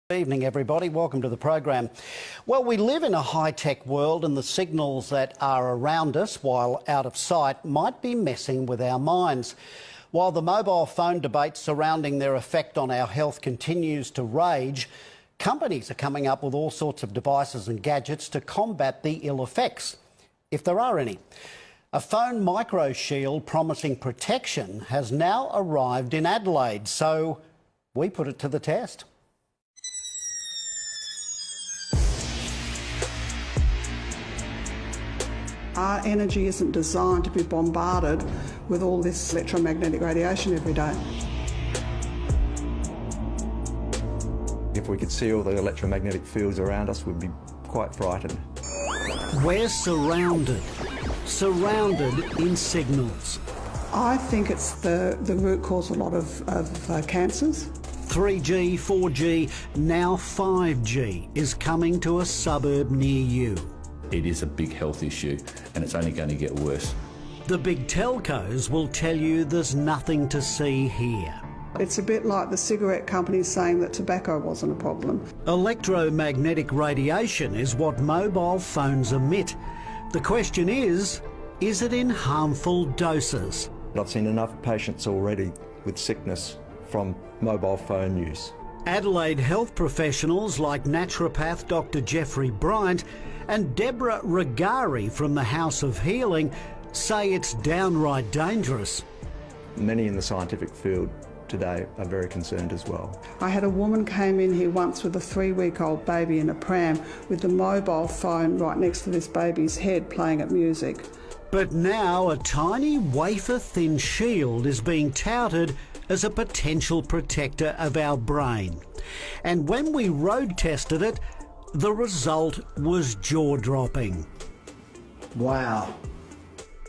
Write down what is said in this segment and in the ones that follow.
Good evening, everybody. Welcome to the program. Well, we live in a high-tech world, and the signals that are around us, while out of sight, might be messing with our minds. While the mobile phone debate surrounding their effect on our health continues to rage, companies are coming up with all sorts of devices and gadgets to combat the ill effects, if there are any. A phone micro shield promising protection has now arrived in Adelaide, so we put it to the test. Our energy isn't designed to be bombarded with all this electromagnetic radiation every day. If we could see all the electromagnetic fields around us, we'd be quite frightened. We're surrounded in signals. I think it's the root cause of a lot of cancers. 3G, 4G, now 5G is coming to a suburb near you. It is a big health issue and it's only going to get worse. The big telcos will tell you there's nothing to see here. It's a bit like the cigarette companies saying that tobacco wasn't a problem. Electromagnetic radiation is what mobile phones emit. The question is it in harmful doses? I've seen enough patients already with sickness from mobile phone use. Adelaide health professionals like naturopath Dr. Jeffrey Bryant and Deborah Regari from the House of Healing say it's downright dangerous. Many in the scientific field today are very concerned as well. I had a woman came in here once with a 3-week-old baby in a pram with the mobile phone right next to this baby's head playing at music. But now a tiny wafer-thin shield is being touted as a potential protector of our brain. And when we road tested it, the result was jaw-dropping. Wow.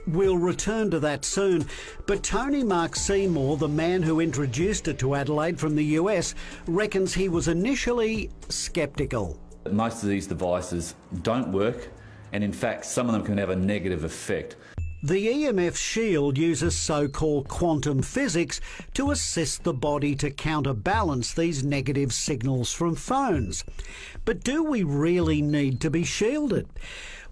We'll return to that soon, but Tony Mark Seymour, the man who introduced it to Adelaide from the US, reckons he was initially sceptical. Most of these devices don't work, and in fact some of them can have a negative effect. The EMF shield uses so-called quantum physics to assist the body to counterbalance these negative signals from phones. But do we really need to be shielded?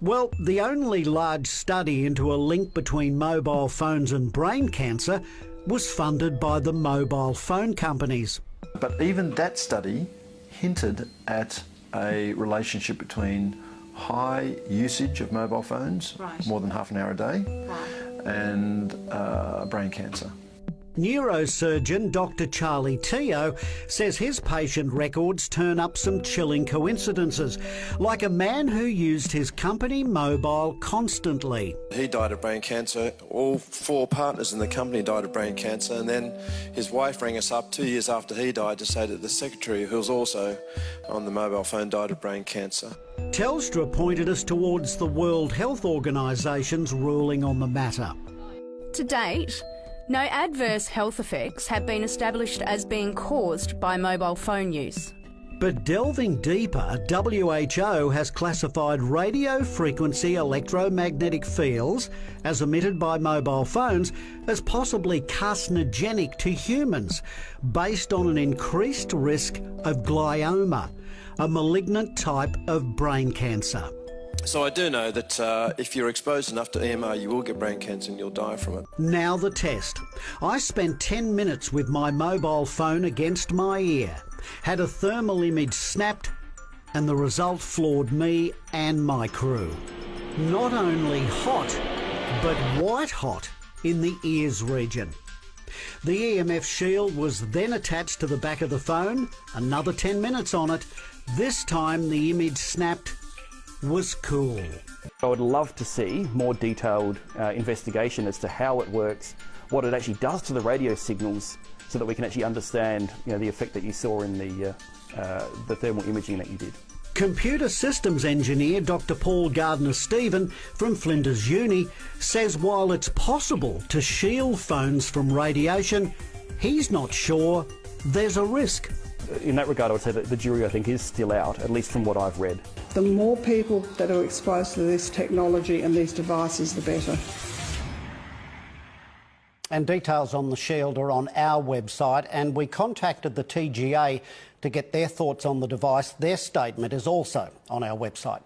Well, the only large study into a link between mobile phones and brain cancer was funded by the mobile phone companies. But even that study hinted at a relationship between high usage of mobile phones, more than half an hour a day, and brain cancer. Neurosurgeon Dr. Charlie Teo says his patient records turn up some chilling coincidences, like a man who used his company mobile constantly. He died of brain cancer. All 4 partners in the company died of brain cancer, and then his wife rang us up 2 years after he died to say that the secretary, who was also on the mobile phone, died of brain cancer. Telstra pointed us towards the World Health Organisation's ruling on the matter. To date, no adverse health effects have been established as being caused by mobile phone use. But delving deeper, WHO has classified radio frequency electromagnetic fields, as emitted by mobile phones, as possibly carcinogenic to humans, based on an increased risk of glioma, a malignant type of brain cancer. So I do know that if you're exposed enough to EMR, you will get brain cancer and you'll die from it. Now the test. I spent 10 minutes with my mobile phone against my ear, had a thermal image snapped, and the result floored me and my crew. Not only hot, but white hot in the ears region. The EMF shield was then attached to the back of the phone, another 10 minutes on it. This time the image snapped was cool. I would love to see more detailed investigation as to how it works, what it actually does to the radio signals, so that we can actually understand, the effect that you saw in the thermal imaging that you did. Computer systems engineer Dr. Paul Gardner-Stephen from Flinders Uni says while it's possible to shield phones from radiation, he's not sure there's a risk. In that regard, I would say that the jury, I think, is still out, at least from what I've read. The more people that are exposed to this technology and these devices, the better. And details on the shield are on our website, and we contacted the TGA to get their thoughts on the device. Their statement is also on our website.